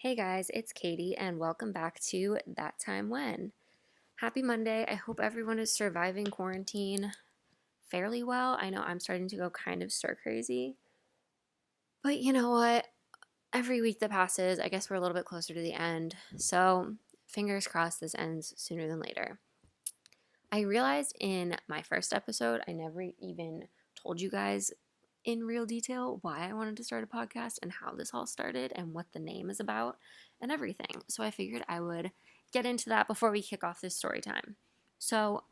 Hey guys, it's Katie, and welcome back to That Time When. Happy Monday. I hope everyone is surviving quarantine fairly well. I know I'm starting to go kind of stir crazy, but you know what? Every week that passes, I guess we're a little bit closer to the end. So, fingers crossed this ends sooner than later. I realized in my first episode, I never even told you guys in real detail why I wanted to start a podcast and how this all started and what the name is about and everything. So I figured I would get into that before we kick off this story time. So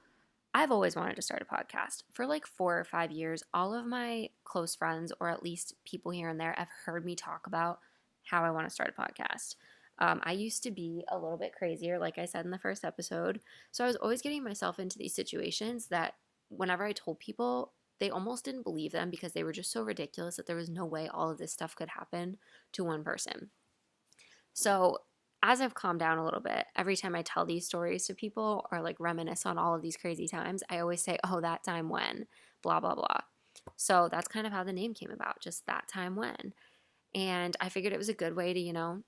I've always wanted to start a podcast. For like 4 or 5 years, all of my close friends, or at least people here and there, have heard me talk about how I want to start a podcast. I used to be a little bit crazier, like I said in the first episode. So I was always getting myself into these situations that whenever I told people, they almost didn't believe them because they were just so ridiculous that there was no way all of this stuff could happen to one person. So as I've calmed down a little bit, every time I tell these stories to people or like reminisce on all of these crazy times, I always say, oh, that time when, blah, blah, blah. So that's kind of how the name came about, just that time when. And I figured it was a good way to,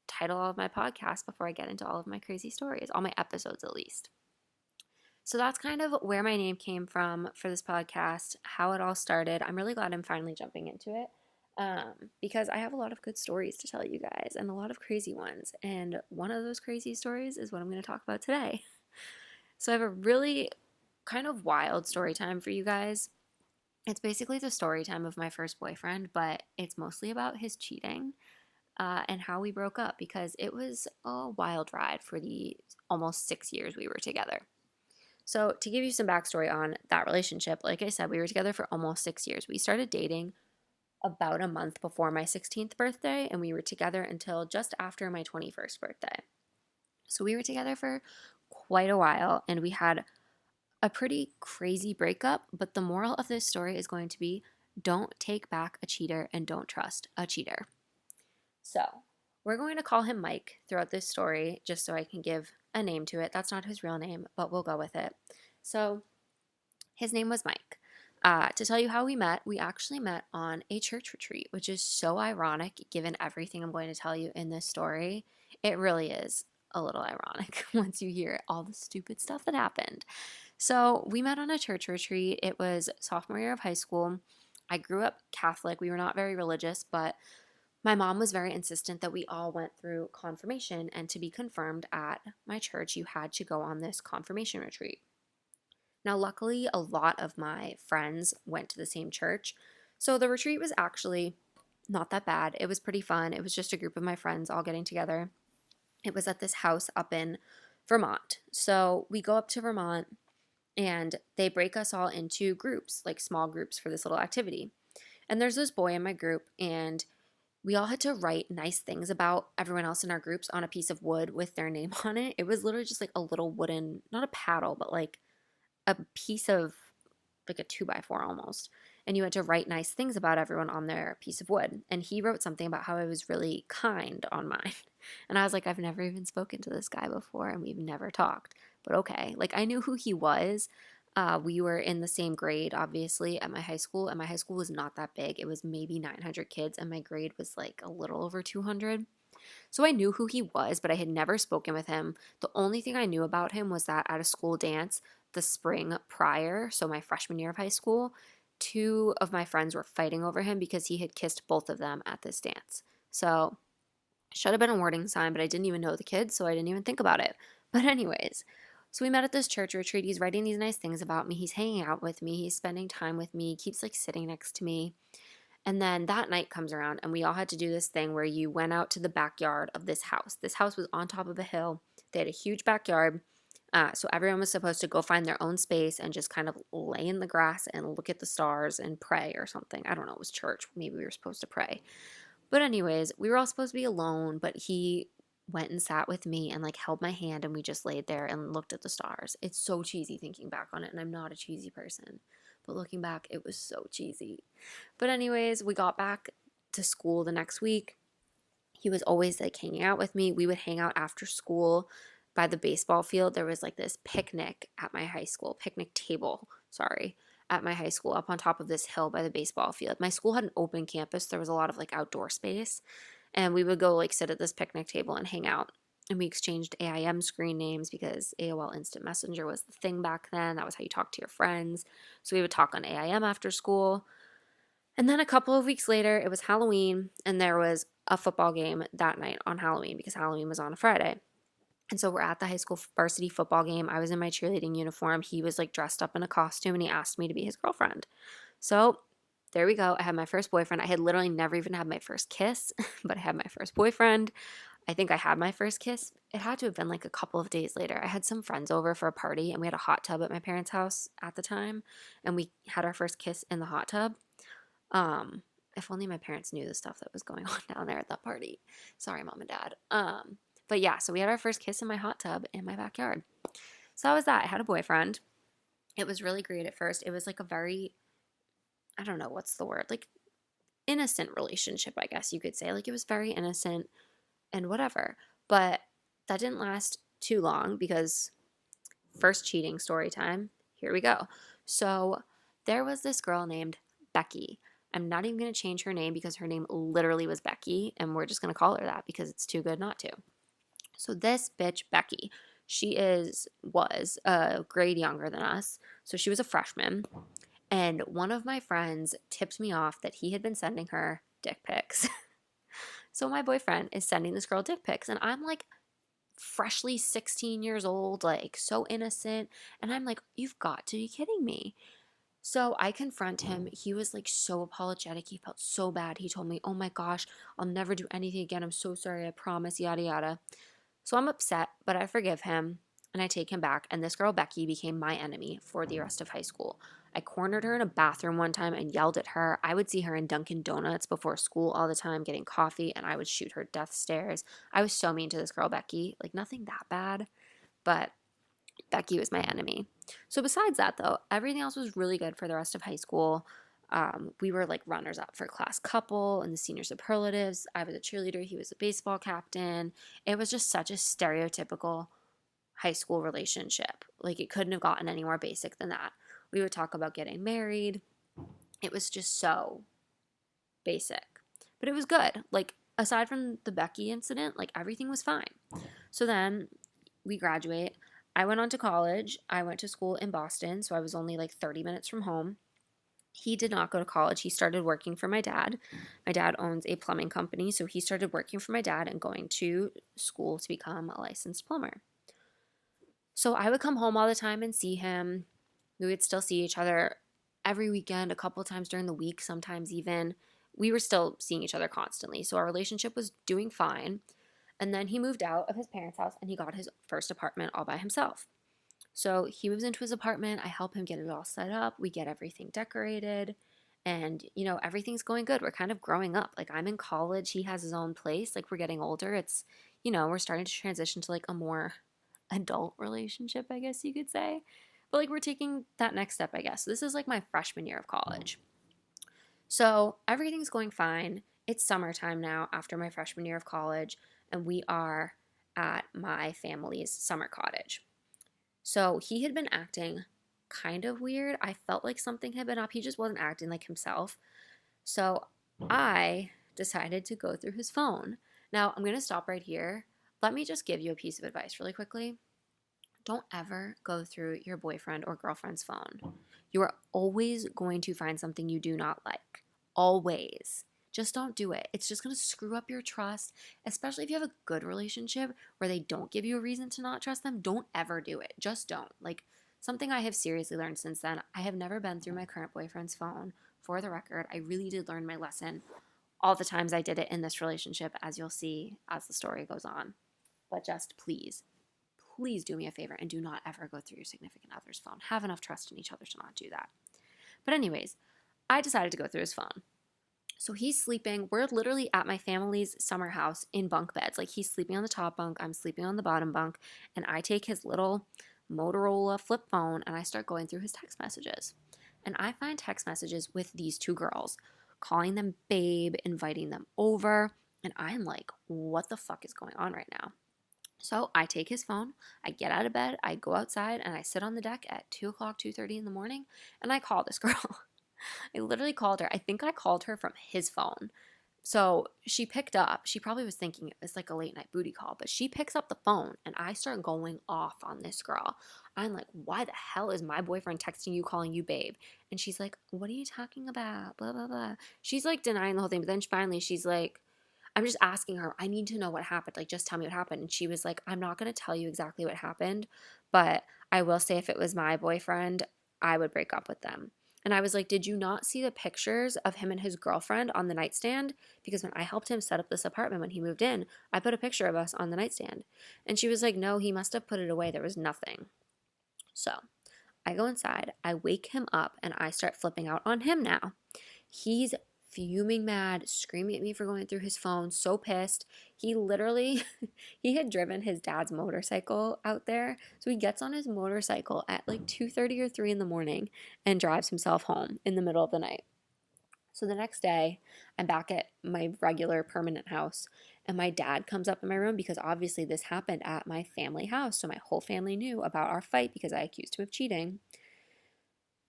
title all of my podcasts before I get into all of my crazy stories, all my episodes at least. So that's kind of where my name came from for this podcast, how it all started. I'm really glad I'm finally jumping into it because I have a lot of good stories to tell you guys and a lot of crazy ones. And one of those crazy stories is what I'm going to talk about today. So I have a really kind of wild story time for you guys. It's basically the story time of my first boyfriend, but it's mostly about his cheating and how we broke up because it was a wild ride for the almost 6 years we were together. So, to give you some backstory on that relationship, like I said, we were together for almost 6 years. We started dating about a month before my 16th birthday, and we were together until just after my 21st birthday. So, we were together for quite a while, and we had a pretty crazy breakup. But the moral of this story is going to be don't take back a cheater and don't trust a cheater. So, we're going to call him Mike throughout this story just so I can give a name to it. That's not his real name, but we'll go with it. So, his name was Mike. To tell you how we actually met on a church retreat, which is so ironic given everything I'm going to tell you in this story. It really is a little ironic once you hear all the stupid stuff that happened. So, we met on a church retreat. It was sophomore year of high school. I grew up Catholic. We were not very religious, but my mom was very insistent that we all went through confirmation, and to be confirmed at my church, you had to go on this confirmation retreat. Now, luckily, a lot of my friends went to the same church, so the retreat was actually not that bad. It was pretty fun. It was just a group of my friends all getting together. It was at this house up in Vermont. So we go up to Vermont, and they break us all into groups, like small groups for this little activity. And there's this boy in my group, and we all had to write nice things about everyone else in our groups on a piece of wood with their name on it. It was literally just like a little wooden, not a paddle, but like a piece of like a 2x4 almost. And you had to write nice things about everyone on their piece of wood. And he wrote something about how I was really kind on mine. And I was like, I've never even spoken to this guy before and we've never talked. But okay. Like I knew who he was. We were in the same grade, obviously, at my high school. And my high school was not that big. It was maybe 900 kids. And my grade was like a little over 200. So I knew who he was, but I had never spoken with him. The only thing I knew about him was that at a school dance the spring prior, so my freshman year of high school, two of my friends were fighting over him because he had kissed both of them at this dance. So should have been a warning sign, but I didn't even know the kids, so I didn't even think about it. But anyways, so we met at this church retreat. He's writing these nice things about me. He's hanging out with me. He's spending time with me. He keeps like sitting next to me. And then that night comes around and we all had to do this thing where you went out to the backyard of this house. This house was on top of a hill. They had a huge backyard. So everyone was supposed to go find their own space and just kind of lay in the grass and look at the stars and pray or something. I don't know, it was church. Maybe we were supposed to pray. But anyways, we were all supposed to be alone, but he went and sat with me and like held my hand and we just laid there and looked at the stars. It's so cheesy thinking back on it, and I'm not a cheesy person. But looking back, it was so cheesy. But anyways, we got back to school the next week. He was always like hanging out with me. We would hang out after school by the baseball field. There was like this picnic at my high school, picnic table, sorry, at my high school up on top of this hill by the baseball field. My school had an open campus. There was a lot of like outdoor space. And we would go like sit at this picnic table and hang out. And we exchanged AIM screen names because AOL Instant Messenger was the thing back then. That was how you talked to your friends. So we would talk on AIM after school. And then a couple of weeks later, it was Halloween, and there was a football game that night on Halloween because Halloween was on a Friday. And so we're at the high school varsity football game. I was in my cheerleading uniform. He was like dressed up in a costume, and he asked me to be his girlfriend. So there we go. I had my first boyfriend. I had literally never even had my first kiss, but I had my first boyfriend. I think I had my first kiss. It had to have been like a couple of days later. I had some friends over for a party, and we had a hot tub at my parents' house at the time, and we had our first kiss in the hot tub. If only my parents knew the stuff that was going on down there at that party. Sorry, mom and dad. But yeah, so we had our first kiss in my hot tub in my backyard. So that was that. I had a boyfriend. It was really great at first. It was like a very, I don't know what's the word, like innocent relationship, I guess you could say. Like it was very innocent and whatever. But that didn't last too long because first cheating story time. Here we go. So there was this girl named Becky. I'm not even going to change her name because her name literally was Becky, and we're just going to call her that because it's too good not to. So this bitch, Becky, was a grade younger than us. So she was a freshman. And one of my friends tipped me off that he had been sending her dick pics. So my boyfriend is sending this girl dick pics, and I'm like freshly 16 years old, like so innocent. And I'm like, you've got to be kidding me. So I confront him. He was like so apologetic. He felt so bad. He told me, oh my gosh, I'll never do anything again. I'm so sorry. I promise, yada, yada. So I'm upset, but I forgive him and I take him back. And this girl, Becky, became my enemy for the rest of high school. I cornered her in a bathroom one time and yelled at her. I would see her in Dunkin' Donuts before school all the time getting coffee, and I would shoot her death stares. I was so mean to this girl, Becky. Like nothing that bad, but Becky was my enemy. So besides that, though, everything else was really good for the rest of high school. We were like runners up for class couple and the senior superlatives. I was a cheerleader. He was a baseball captain. It was just such a stereotypical high school relationship. Like it couldn't have gotten any more basic than that. We would talk about getting married. It was just so basic, but it was good. Like aside from the Becky incident, like everything was fine. So then we graduate. I went on to college. I went to school in Boston, so I was only like 30 minutes from home. He did not go to college. He started working for my dad. My dad owns a plumbing company, so he started working for my dad and going to school to become a licensed plumber. So I would come home all the time and see him. We would still see each other every weekend, a couple times during the week, sometimes even. We were still seeing each other constantly, so our relationship was doing fine. And then he moved out of his parents' house and he got his first apartment all by himself. So he moves into his apartment. I help him get it all set up. We get everything decorated. And, everything's going good. We're kind of growing up. Like, I'm in college. He has his own place. Like, we're getting older. It's, we're starting to transition to like a more adult relationship, I guess you could say. But like, we're taking that next step, I guess. So this is like my freshman year of college. So everything's going fine. It's summertime now after my freshman year of college, and we are at my family's summer cottage. So he had been acting kind of weird. I felt like something had been up. He just wasn't acting like himself. So I decided to go through his phone. Now, I'm going to stop right here. Let me just give you a piece of advice really quickly. Don't ever go through your boyfriend or girlfriend's phone. You are always going to find something you do not like. Always. Just don't do it. It's just going to screw up your trust, especially if you have a good relationship where they don't give you a reason to not trust them. Don't ever do it. Just don't. Like, something I have seriously learned since then, I have never been through my current boyfriend's phone. For the record, I really did learn my lesson all the times I did it in this relationship, as you'll see as the story goes on. But just please do me a favor and do not ever go through your significant other's phone. Have enough trust in each other to not do that. But anyways, I decided to go through his phone. So he's sleeping. We're literally at my family's summer house in bunk beds. Like, he's sleeping on the top bunk. I'm sleeping on the bottom bunk. And I take his little Motorola flip phone and I start going through his text messages. And I find text messages with these two girls, calling them babe, inviting them over. And I'm like, what the fuck is going on right now? So I take his phone, I get out of bed, I go outside, and I sit on the deck at 2 o'clock, 2:30 in the morning, and I call this girl. I literally called her. I think I called her from his phone So she picked up, she probably was thinking it was like a late night booty call, but she picks up the phone and I start going off on this girl. I'm like, why the hell is my boyfriend texting you, calling you babe? And she's like, what are you talking about? Blah, blah, blah. She's like denying the whole thing. But then finally she's like, I'm just asking her, I need to know what happened. Like, just tell me what happened. And she was like, I'm not going to tell you exactly what happened, but I will say if it was my boyfriend, I would break up with them. And I was like, did you not see the pictures of him and his girlfriend on the nightstand? Because when I helped him set up this apartment when he moved in, I put a picture of us on the nightstand. And she was like, no, he must have put it away. There was nothing. So I go inside, I wake him up, and I start flipping out on him now. He's fuming mad, screaming at me for going through his phone, so pissed. He literally he had driven his dad's motorcycle out there. So he gets on his motorcycle at like 2:30 or 3 in the morning and drives himself home in the middle of the night. So the next day, I'm back at my regular permanent house, and my dad comes up in my room because obviously this happened at my family house. So my whole family knew about our fight because I accused him of cheating.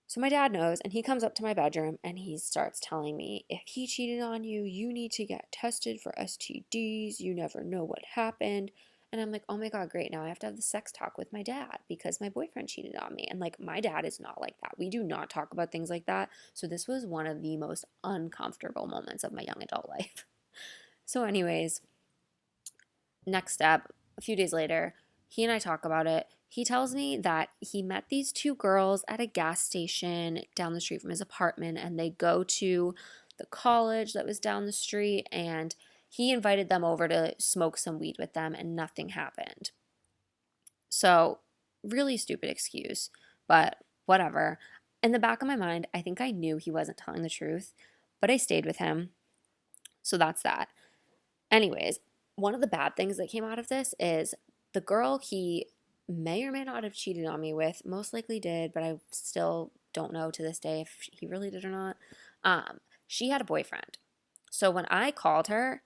So my dad knows, and he comes up to my bedroom and he starts telling me, if he cheated on you, you need to get tested for STDs. You never know what happened. And I'm like, oh my God, great. Now I have to have the sex talk with my dad because my boyfriend cheated on me. And like, my dad is not like that. We do not talk about things like that. So this was one of the most uncomfortable moments of my young adult life. So, anyways, next step, a few days later, he and I talk about it. He tells me that he met these two girls at a gas station down the street from his apartment, and they go to the college that was down the street, and he invited them over to smoke some weed with them, and nothing happened. So, really stupid excuse, but whatever. In the back of my mind, I think I knew he wasn't telling the truth, but I stayed with him. So that's that. Anyways, one of the bad things that came out of this is the girl he may or may not have cheated on me with, most likely did, but I still don't know to this day if he really did or not. She had a boyfriend. So when I called her,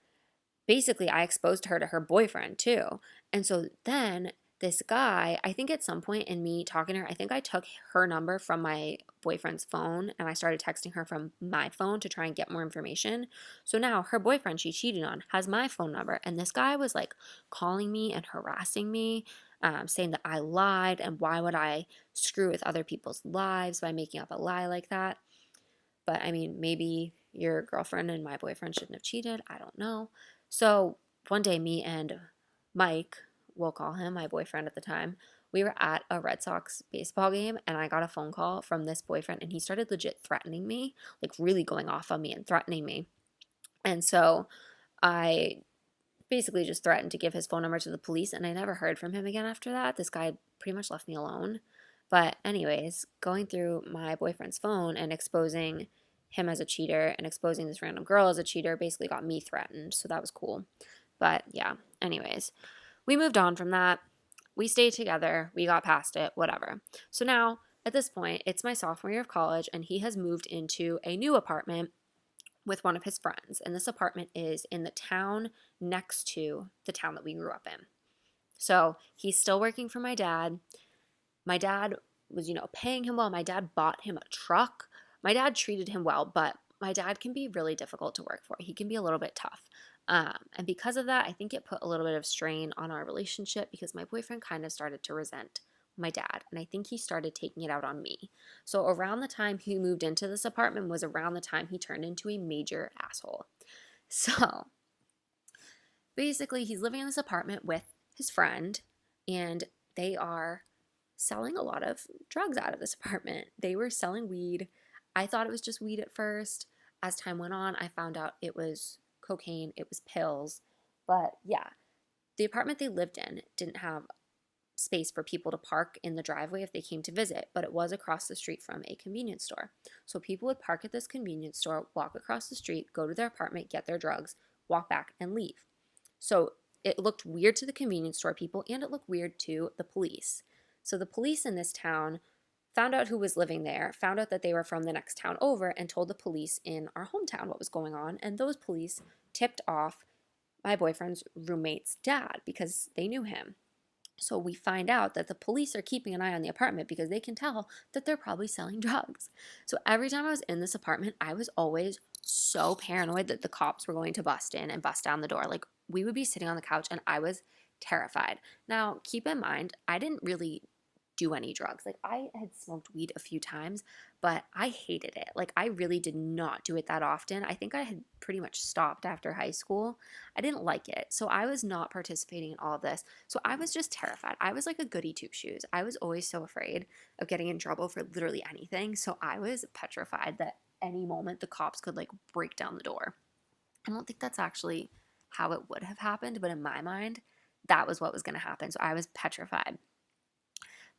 basically I exposed her to her boyfriend too. And so then this guy, I think at some point in me talking to her, I think I took her number from my boyfriend's phone and I started texting her from my phone to try and get more information. So now her boyfriend she cheated on has my phone number. And this guy was like calling me and harassing me, saying that I lied and why would I screw with other people's lives by making up a lie like that. But I mean, maybe your girlfriend and my boyfriend shouldn't have cheated. I don't know. So one day, me and Mike, we'll call him my boyfriend at the time, we were at a Red Sox baseball game and I got a phone call from this boyfriend and he started legit threatening me, like really going off on me and threatening me. And so I basically just threatened to give his phone number to the police and I never heard from him again after that. This guy pretty much left me alone. But anyways, going through my boyfriend's phone and exposing him as a cheater and exposing this random girl as a cheater basically got me threatened. So that was cool. But yeah, anyways, we moved on from that. We stayed together. We got past it, whatever. So now at this point, it's my sophomore year of college and he has moved into a new apartment with one of his friends. And this apartment is in the town next to the town that we grew up in. So he's still working for my dad. My dad was, paying him well. My dad bought him a truck. My dad treated him well, but my dad can be really difficult to work for. He can be a little bit tough. And because of that, I think it put a little bit of strain on our relationship because my boyfriend kind of started to resent my dad. And I think he started taking it out on me. So around the time he moved into this apartment was around the time he turned into a major asshole. So basically, he's living in this apartment with his friend, and they are selling a lot of drugs out of this apartment. They were selling weed. I thought it was just weed at first. As time went on, I found out it was cocaine, it was pills. But yeah, the apartment they lived in didn't have space for people to park in the driveway if they came to visit, but it was across the street from a convenience store. So people would park at this convenience store, walk across the street, go to their apartment, get their drugs, walk back, and leave. So it looked weird to the convenience store people, and it looked weird to the police. So the police in this town found out who was living there, found out that they were from the next town over, and told the police in our hometown what was going on. And those police tipped off my boyfriend's roommate's dad because they knew him. So we find out that the police are keeping an eye on the apartment because they can tell that they're probably selling drugs. So every time I was in this apartment, I was always so paranoid that the cops were going to bust in and bust down the door. Like, we would be sitting on the couch and I was terrified. Now, keep in mind, I didn't really do any drugs. Like, I had smoked weed a few times, but I hated it. Like, I really did not do it that often. I think I had pretty much stopped after high school. I didn't like it. So I was not participating in all of this. So I was just terrified. I was like a goody two shoes. I was always so afraid of getting in trouble for literally anything. So I was petrified that any moment the cops could like break down the door. I don't think that's actually how it would have happened, but in my mind, that was what was going to happen. So I was petrified.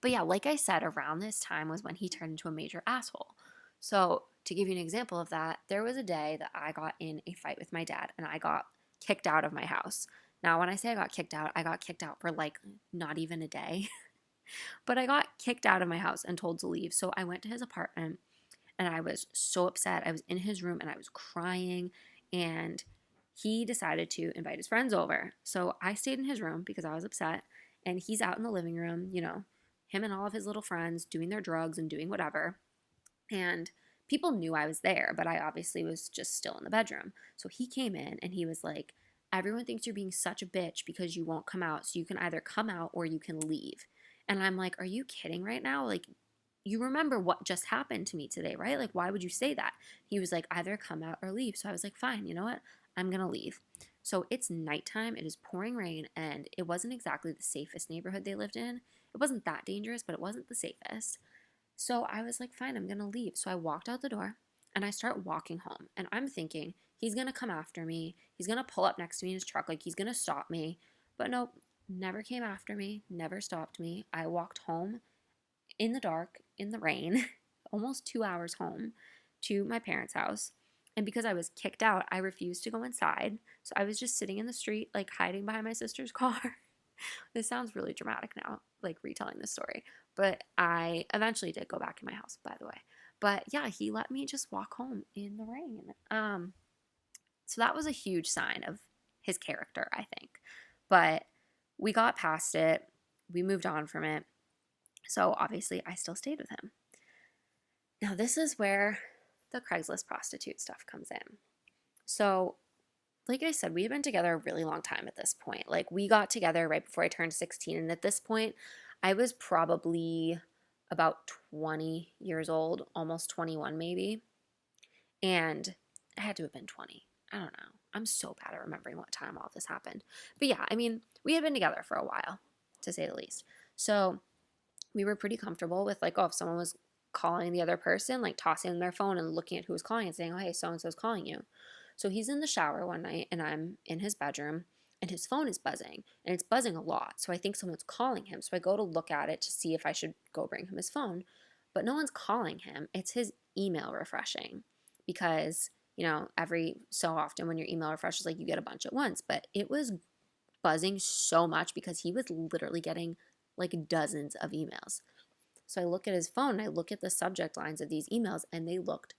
But yeah, like I said, around this time was when he turned into a major asshole. So, to give you an example of that, there was a day that I got in a fight with my dad and I got kicked out of my house. Now, when I say I got kicked out for like not even a day, but I got kicked out of my house and told to leave. So, I went to his apartment and I was so upset. I was in his room and I was crying, and he decided to invite his friends over. So, I stayed in his room because I was upset, and he's out in the living room, him and all of his little friends doing their drugs and doing whatever. And people knew I was there, but I obviously was just still in the bedroom. So he came in and he was like, everyone thinks you're being such a bitch because you won't come out. So you can either come out or you can leave. And I'm like, are you kidding right now? Like, you remember what just happened to me today, right? Like, why would you say that? He was like, either come out or leave. So I was like, fine, you know what? I'm going to leave. So it's nighttime, it is pouring rain, and it wasn't exactly the safest neighborhood they lived in. It wasn't that dangerous, but it wasn't the safest. So I was like, fine, I'm going to leave. So I walked out the door and I start walking home. And I'm thinking, he's going to come after me. He's going to pull up next to me in his truck. Like, he's going to stop me. But nope, never came after me, never stopped me. I walked home in the dark, in the rain, almost 2 hours home to my parents' house. And because I was kicked out, I refused to go inside. So I was just sitting in the street, like hiding behind my sister's car. This sounds really dramatic now, like retelling this story. But I eventually did go back in my house, by the way. But yeah, he let me just walk home in the rain. So that was a huge sign of his character, I think. But we got past it. We moved on from it. So obviously, I still stayed with him. Now, this is where the Craigslist prostitute stuff comes in. So, like I said, we had been together a really long time at this point. Like, we got together right before I turned 16. And at this point, I was probably about 20 years old, almost 21 maybe. And I had to have been 20. I don't know. I'm so bad at remembering what time all this happened. But yeah, I mean, we had been together for a while, to say the least. So we were pretty comfortable with like, oh, if someone was calling the other person, like tossing their phone and looking at who was calling and saying, oh, hey, so-and-so's calling you. So he's in the shower one night and I'm in his bedroom and his phone is buzzing and it's buzzing a lot. So I think someone's calling him. So I go to look at it to see if I should go bring him his phone, but no one's calling him. It's his email refreshing because, every so often when your email refreshes, like you get a bunch at once, but it was buzzing so much because he was literally getting like dozens of emails. So I look at his phone and I look at the subject lines of these emails and they looked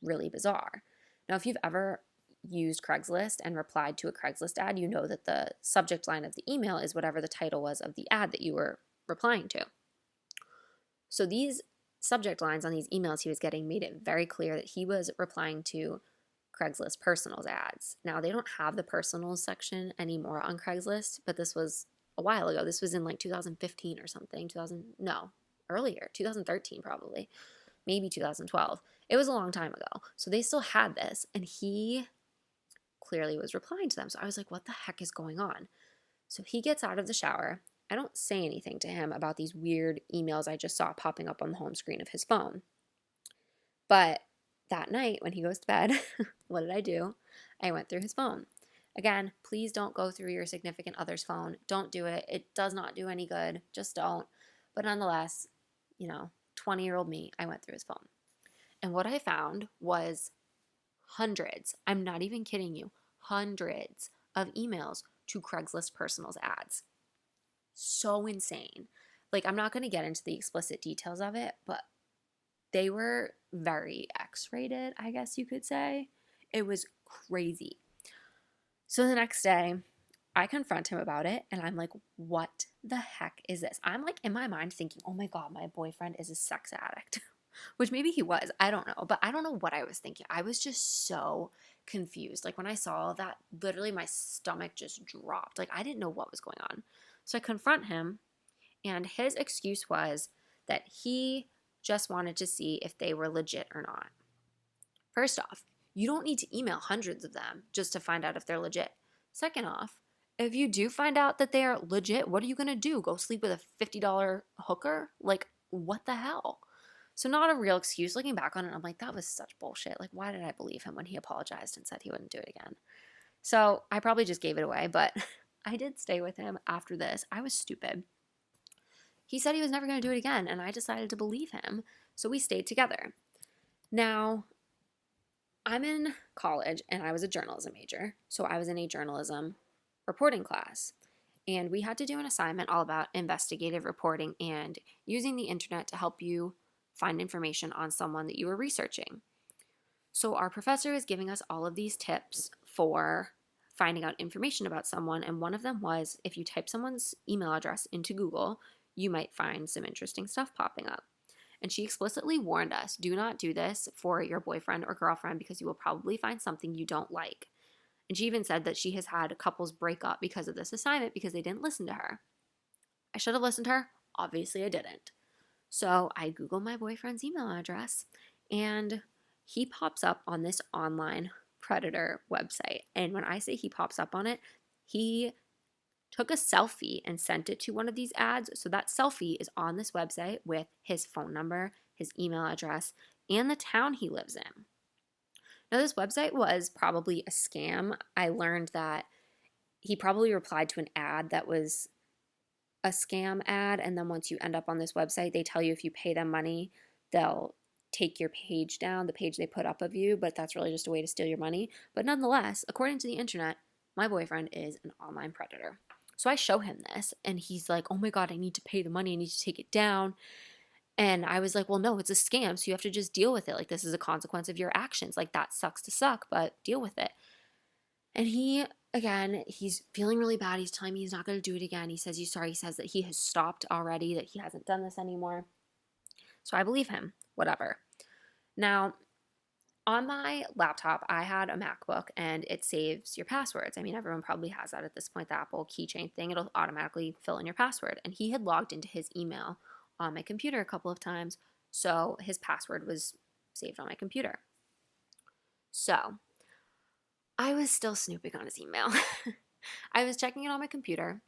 really bizarre. Now, if you've ever used Craigslist and replied to a Craigslist ad, you know that the subject line of the email is whatever the title was of the ad that you were replying to. So these subject lines on these emails he was getting made it very clear that he was replying to Craigslist personals ads. Now, they don't have the personals section anymore on Craigslist, but this was a while ago. This was in like 2015 or something. Earlier, 2013 probably, maybe 2012. It was a long time ago. So they still had this, and he clearly was replying to them. So I was like, what the heck is going on? So he gets out of the shower. I don't say anything to him about these weird emails I just saw popping up on the home screen of his phone. But that night when he goes to bed, what did I do? I went through his phone. Again, please don't go through your significant other's phone. Don't do it. It does not do any good. Just don't. But nonetheless, 20-year-old me, I went through his phone. And what I found was hundreds, I'm not even kidding you, hundreds of emails to Craigslist personals ads. So insane. Like, I'm not going to get into the explicit details of it, but they were very X-rated, I guess you could say. It was crazy. So the next day, I confront him about it, and I'm like, what the heck is this? I'm like, in my mind thinking, oh my God, my boyfriend is a sex addict. which maybe he was. I don't know. But I don't know what I was thinking. I was just so confused. Like when I saw that, literally my stomach just dropped. Like I didn't know what was going on. So I confront him, and his excuse was that he just wanted to see if they were legit or not. First off, you don't need to email hundreds of them just to find out if they're legit. Second off, if you do find out that they are legit, what are you going to do? Go sleep with a $50 hooker? Like, what the hell? So, not a real excuse. Looking back on it, I'm like, that was such bullshit. Like, why did I believe him when he apologized and said he wouldn't do it again? So, I probably just gave it away, but I did stay with him after this. I was stupid. He said he was never going to do it again, and I decided to believe him. So, we stayed together. Now, I'm in college and I was a journalism major. So I was in a journalism reporting class. And we had to do an assignment all about investigative reporting and using the internet to help you find information on someone that you were researching. So our professor is giving us all of these tips for finding out information about someone. And one of them was if you type someone's email address into Google, you might find some interesting stuff popping up. And she explicitly warned us, do not do this for your boyfriend or girlfriend because you will probably find something you don't like. And she even said that she has had couples break up because of this assignment because they didn't listen to her. I should have listened to her. Obviously, I didn't. So I Googled my boyfriend's email address, and he pops up on this online predator website. And when I say he pops up on it, he took a selfie and sent it to one of these ads. So that selfie is on this website with his phone number, his email address, and the town he lives in. Now, this website was probably a scam. I learned that he probably replied to an ad that was a scam ad. And then once you end up on this website, they tell you if you pay them money, they'll take your page down, the page they put up of you. But that's really just a way to steal your money. But nonetheless, according to the internet, my boyfriend is an online predator. So I show him this, and he's like, oh my God, I need to pay the money. I need to take it down. And I was like, well, no, it's a scam. So you have to just deal with it. Like, this is a consequence of your actions. Like, that sucks to suck, but deal with it. And he, again, he's feeling really bad. He's telling me he's not going to do it again. He says he's sorry. He says that he has stopped already, that he hasn't done this anymore. So I believe him. Whatever. Now, on my laptop, I had a MacBook, and it saves your passwords. I mean, everyone probably has that at this point, the Apple keychain thing. It'll automatically fill in your password. And he had logged into his email on my computer a couple of times, so his password was saved on my computer. So I was still snooping on his email. I was checking it on my computer,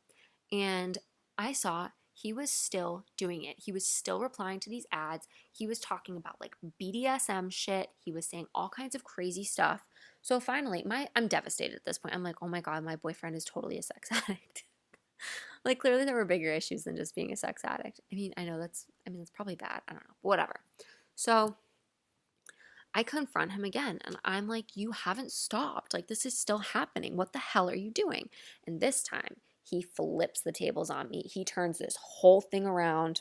and I saw he was still doing it. He was still replying to these ads. He was talking about like BDSM shit. He was saying all kinds of crazy stuff. So finally, I'm devastated at this point. I'm like, oh my God, my boyfriend is totally a sex addict. Like, clearly there were bigger issues than just being a sex addict. I mean, that's probably bad. I don't know. But whatever. So I confront him again, and I'm like, you haven't stopped. Like, this is still happening. What the hell are you doing? And this time, he flips the tables on me. He turns this whole thing around.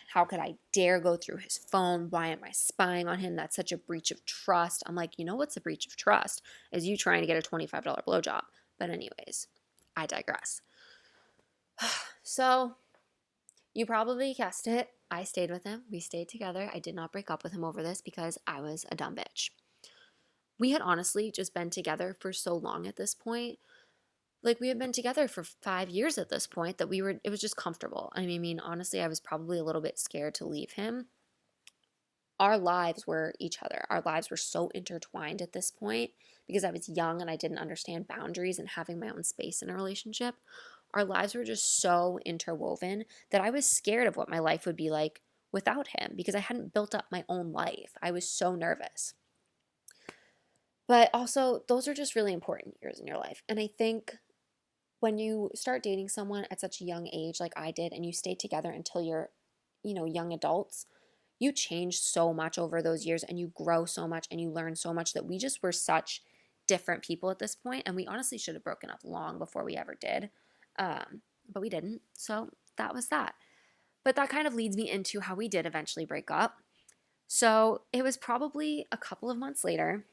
How could I dare go through his phone? Why am I spying on him? That's such a breach of trust. I'm like, you know what's a breach of trust? Is you trying to get a $25 blowjob. But anyways, I digress. So, you probably guessed it. I stayed with him. We stayed together. I did not break up with him over this because I was a dumb bitch. We had honestly just been together for so long at this point. Like, we had been together for 5 years at this point that it was just comfortable. I mean, honestly, I was probably a little bit scared to leave him. Our lives were each other. Our lives were so intertwined at this point because I was young and I didn't understand boundaries and having my own space in a relationship. Our lives were just so interwoven that I was scared of what my life would be like without him because I hadn't built up my own life. I was so nervous. But also, those are just really important years in your life. And I think when you start dating someone at such a young age like I did and you stay together until you're, young adults, you change so much over those years and you grow so much and you learn so much that we just were such different people at this point, and we honestly should have broken up long before we ever did. But we didn't, so that was that. But that kind of leads me into how we did eventually break up. So it was probably a couple of months later,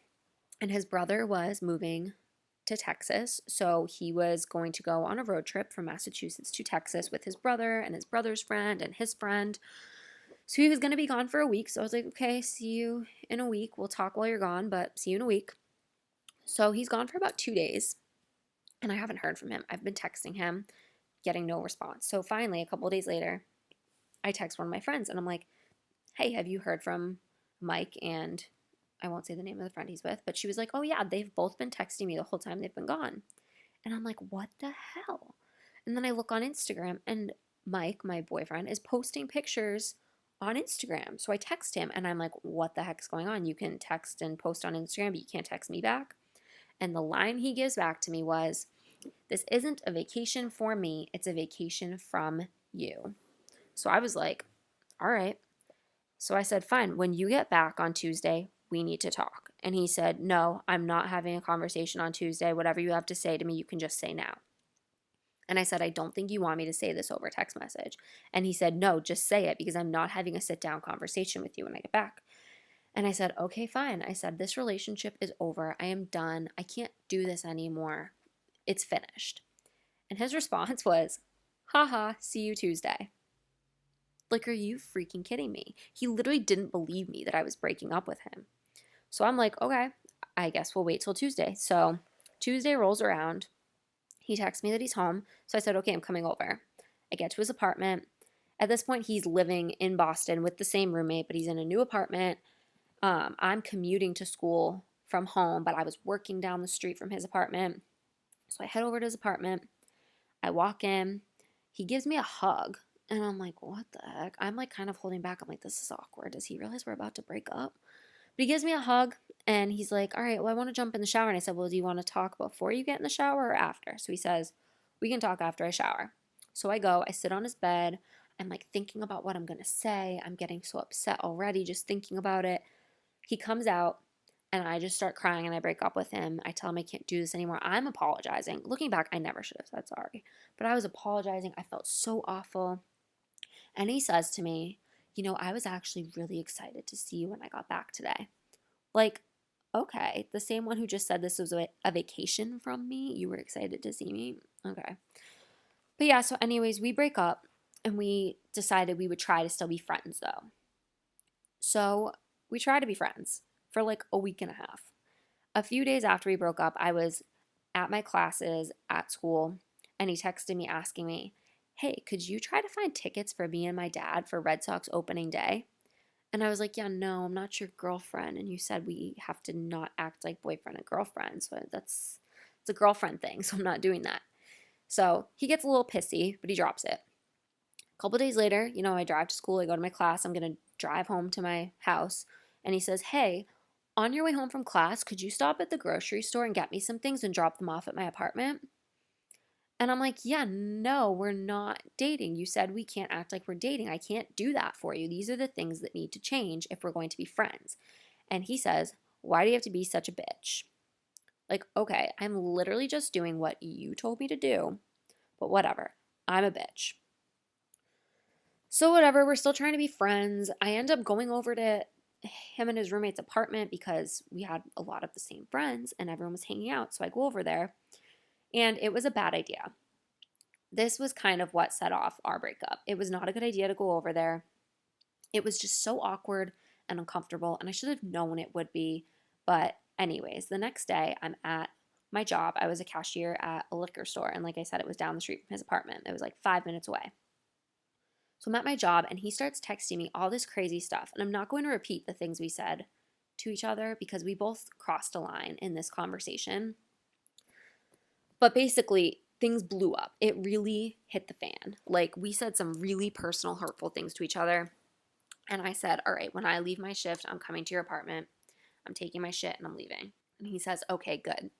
and his brother was moving to Texas, so he was going to go on a road trip from Massachusetts to Texas with his brother and his brother's friend and his friend. So he was going to be gone for a week. So I was like, okay, see you in a week. We'll talk while you're gone, but see you in a week. So he's gone for about 2 days and I haven't heard from him. I've been texting him, getting no response. So finally, a couple of days later, I text one of my friends and I'm like, hey, have you heard from Mike? And I won't say the name of the friend he's with, but she was like, oh yeah, they've both been texting me the whole time they've been gone. And I'm like, what the hell? And then I look on Instagram and Mike, my boyfriend, is posting pictures on Instagram. So I text him and I'm like, what the heck's going on? You can text and post on Instagram, but you can't text me back. And the line he gives back to me was, this isn't a vacation for me, it's a vacation from you. So I was like, all right. So I said, fine, when you get back on Tuesday, we need to talk. And he said, no, I'm not having a conversation on Tuesday. Whatever you have to say to me, you can just say now. And I said, I don't think you want me to say this over text message. And he said, no, just say it because I'm not having a sit down conversation with you when I get back. And I said, okay, fine. I said, this relationship is over. I am done. I can't do this anymore. It's finished. And his response was, haha, see you Tuesday. Like, are you freaking kidding me? He literally didn't believe me that I was breaking up with him. So I'm like, okay, I guess we'll wait till Tuesday. So Tuesday rolls around. He texts me that he's home. So I said, okay, I'm coming over. I get to his apartment. At this point, he's living in Boston with the same roommate, but he's in a new apartment. I'm commuting to school from home, but I was working down the street from his apartment. So I head over to his apartment. I walk in. He gives me a hug. And I'm like, what the heck? I'm like kind of holding back. I'm like, this is awkward. Does he realize we're about to break up? But he gives me a hug and he's like, all right, well, I want to jump in the shower. And I said, well, do you want to talk before you get in the shower or after? So he says, we can talk after I shower. So I go, I sit on his bed. I'm like thinking about what I'm going to say. I'm getting so upset already just thinking about it. He comes out and I just start crying and I break up with him. I tell him I can't do this anymore. I'm apologizing. Looking back, I never should have said sorry. But I was apologizing. I felt so awful. And he says to me, I was actually really excited to see you when I got back today. Like, okay, the same one who just said this was a vacation from me, you were excited to see me? Okay. But yeah, so anyways, we break up and we decided we would try to still be friends though. So we try to be friends for like a week and a half. A few days after we broke up, I was at my classes at school and he texted me asking me, hey, could you try to find tickets for me and my dad for Red Sox opening day? And I was like, yeah, no, I'm not your girlfriend. And you said we have to not act like boyfriend and girlfriend. So it's a girlfriend thing. So I'm not doing that. So he gets a little pissy, but he drops it. A couple days later, I drive to school. I go to my class. I'm going to drive home to my house. And he says, hey, on your way home from class, could you stop at the grocery store and get me some things and drop them off at my apartment? And I'm like, yeah, no, we're not dating. You said we can't act like we're dating. I can't do that for you. These are the things that need to change if we're going to be friends. And he says, why do you have to be such a bitch? Like, okay, I'm literally just doing what you told me to do, but whatever. I'm a bitch. So whatever, we're still trying to be friends. I end up going over to him and his roommate's apartment because we had a lot of the same friends and everyone was hanging out. So I go over there. And it was a bad idea. This was kind of what set off our breakup. It was not a good idea to go over there. It was just so awkward and uncomfortable, and I should have known it would be. But, anyways, the next day I'm at my job. I was a cashier at a liquor store, and like I said, it was down the street from his apartment. It was like 5 minutes away. So I'm at my job, and he starts texting me all this crazy stuff. And I'm not going to repeat the things we said to each other because we both crossed a line in this conversation. But basically, things blew up. It really hit the fan. Like, we said some really personal, hurtful things to each other. And I said, all right, when I leave my shift, I'm coming to your apartment. I'm taking my shit and I'm leaving. And he says, okay, good.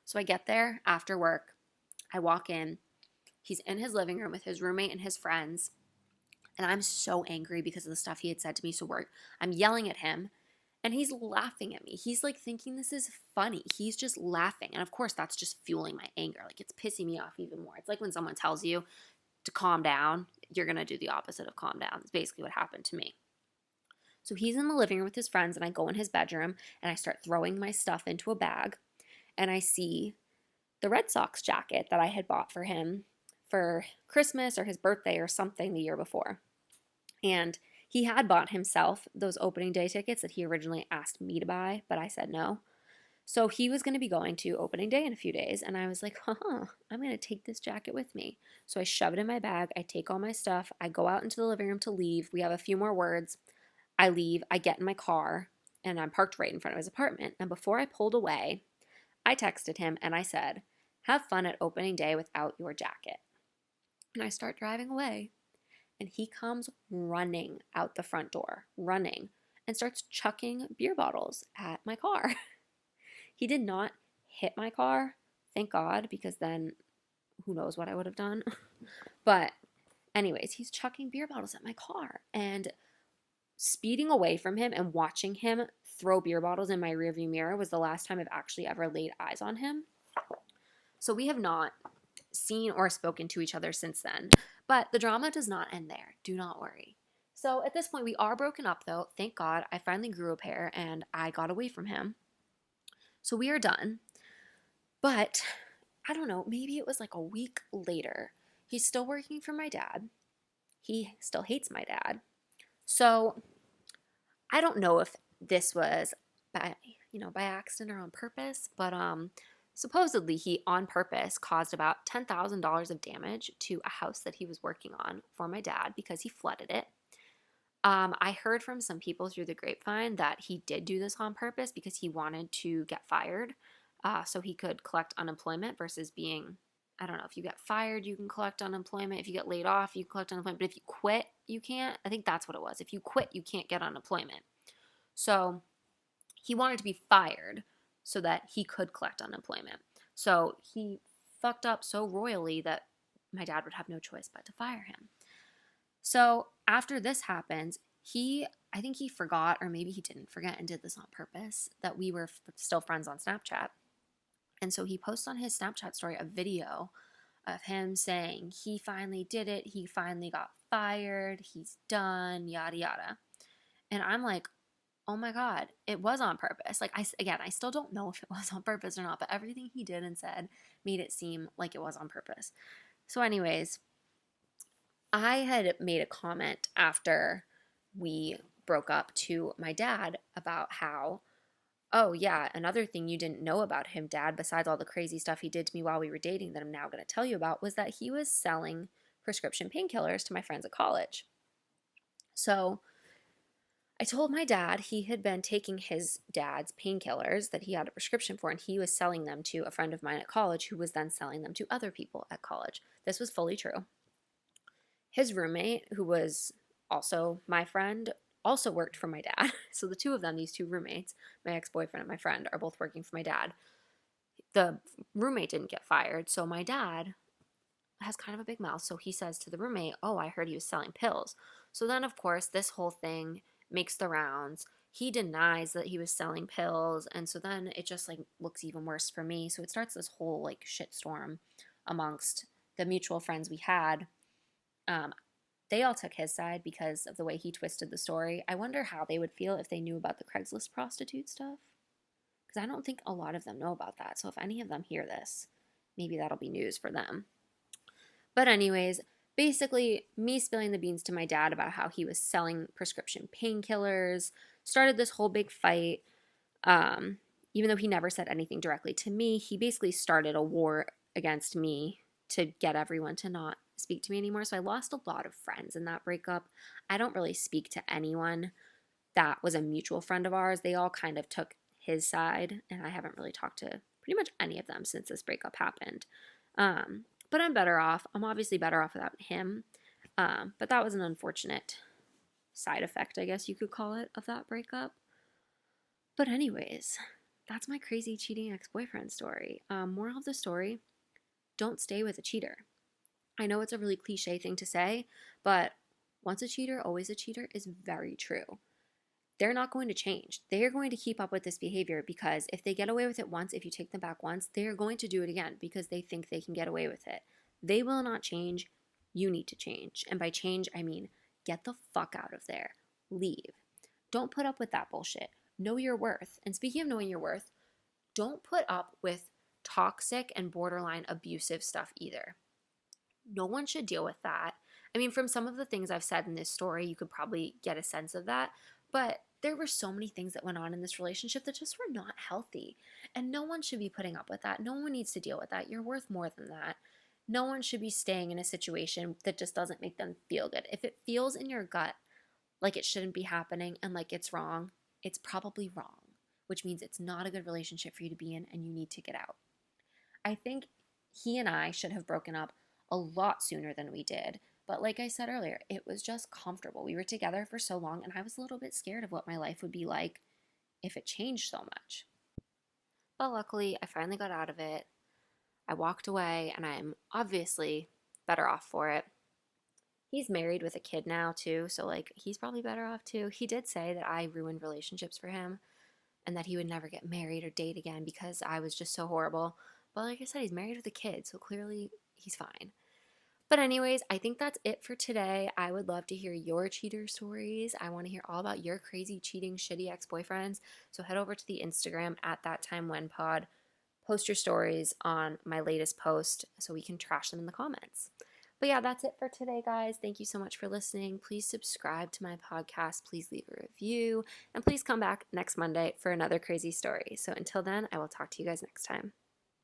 So I get there after work. I walk in. He's in his living room with his roommate and his friends. And I'm so angry because of the stuff he had said to me. So I'm yelling at him. And he's laughing at me. He's like thinking this is funny. He's just laughing. And of course, that's just fueling my anger. Like, it's pissing me off even more. It's like when someone tells you to calm down, you're going to do the opposite of calm down. It's basically what happened to me. So he's in the living room with his friends, and I go in his bedroom, and I start throwing my stuff into a bag. And I see the Red Sox jacket that I had bought for him for Christmas or his birthday or something the year before. And he had bought himself those opening day tickets that he originally asked me to buy, but I said no. So he was going to be going to opening day in a few days. And I was like, I'm going to take this jacket with me. So I shove it in my bag. I take all my stuff. I go out into the living room to leave. We have a few more words. I leave. I get in my car and I'm parked right in front of his apartment. And before I pulled away, I texted him and I said, have fun at opening day without your jacket. And I start driving away. And he comes running out the front door, running, and starts chucking beer bottles at my car. He did not hit my car, thank God, because then who knows what I would have done. But, anyways, he's chucking beer bottles at my car and speeding away from him and watching him throw beer bottles in my rearview mirror was the last time I've actually ever laid eyes on him. So we have not seen or spoken to each other since then. But the drama does not end there. Do not worry. So at this point, we are broken up, though. Thank God I finally grew a pair and I got away from him. So we are done. But I don't know, maybe it was like a week later. He's still working for my dad. He still hates my dad. So I don't know if this was by accident or on purpose, but supposedly he on purpose caused about $10,000 of damage to a house that he was working on for my dad because he flooded it. I heard from some people through the grapevine that he did do this on purpose because he wanted to get fired so he could collect unemployment versus being, I don't know, if you get fired, you can collect unemployment. If you get laid off, you collect unemployment. But if you quit, you can't. I think that's what it was. If you quit, you can't get unemployment. So he wanted to be fired so that he could collect unemployment. So he fucked up so royally that my dad would have no choice but to fire him. So after this happens, I think he forgot, or maybe he didn't forget and did this on purpose, that we were still friends on Snapchat. And so he posts on his Snapchat story a video of him saying he finally did it. He finally got fired. He's done, yada, yada. And I'm like, oh my God, it was on purpose. Like, I still don't know if it was on purpose or not, but everything he did and said made it seem like it was on purpose. So anyways, I had made a comment after we broke up to my dad about how, oh yeah, another thing you didn't know about him, Dad, besides all the crazy stuff he did to me while we were dating that I'm now going to tell you about, was that he was selling prescription painkillers to my friends at college. So I told my dad he had been taking his dad's painkillers that he had a prescription for, and he was selling them to a friend of mine at college who was then selling them to other people at college. This was fully true. His roommate, who was also my friend, also worked for my dad. So the two of them, these two roommates, my ex-boyfriend and my friend, are both working for my dad. The roommate didn't get fired, so my dad has kind of a big mouth. So he says to the roommate, oh, I heard he was selling pills. So then, of course, this whole thing makes the rounds. He denies that he was selling pills, and so then it just like looks even worse for me. So it starts this whole like shitstorm amongst the mutual friends we had. They all took his side because of the way he twisted the story. I wonder how they would feel if they knew about the Craigslist prostitute stuff, because I don't think a lot of them know about that. So if any of them hear this, maybe that'll be news for them. But anyways, basically me spilling the beans to my dad about how he was selling prescription painkillers started this whole big fight. Even though he never said anything directly to me, he basically started a war against me to get everyone to not speak to me anymore. So I lost a lot of friends in that breakup. I don't really speak to anyone that was a mutual friend of ours. They all kind of took his side, and I haven't really talked to pretty much any of them since this breakup happened. But I'm better off. I'm obviously better off without him. But that was an unfortunate side effect, I guess you could call it, of that breakup. But anyways, that's my crazy cheating ex-boyfriend story. Moral of the story, don't stay with a cheater. I know it's a really cliche thing to say, but once a cheater, always a cheater is very true. They're not going to change. They are going to keep up with this behavior because if they get away with it once, if you take them back once, they are going to do it again because they think they can get away with it. They will not change. You need to change. And by change, I mean get the fuck out of there. Leave. Don't put up with that bullshit. Know your worth. And speaking of knowing your worth, don't put up with toxic and borderline abusive stuff either. No one should deal with that. I mean, from some of the things I've said in this story, you could probably get a sense of that. But there were so many things that went on in this relationship that just were not healthy. And no one should be putting up with that. No one needs to deal with that. You're worth more than that. No one should be staying in a situation that just doesn't make them feel good. If it feels in your gut like it shouldn't be happening and like it's probably wrong, which means it's not a good relationship for you to be in and you need to get out. I think he and I should have broken up a lot sooner than we did. But like I said earlier, it was just comfortable. We were together for so long, and I was a little bit scared of what my life would be like if it changed so much. But luckily, I finally got out of it. I walked away, and I'm obviously better off for it. He's married with a kid now, too, so like he's probably better off too. He did say that I ruined relationships for him and that he would never get married or date again because I was just so horrible. But like I said, he's married with a kid, so clearly he's fine. But anyways, I think that's it for today. I would love to hear your cheater stories. I want to hear all about your crazy, cheating, shitty ex-boyfriends. So head over to the Instagram at thattimewhenpod. Post your stories on my latest post so we can trash them in the comments. But yeah, that's it for today, guys. Thank you so much for listening. Please subscribe to my podcast. Please leave a review. And please come back next Monday for another crazy story. So until then, I will talk to you guys next time.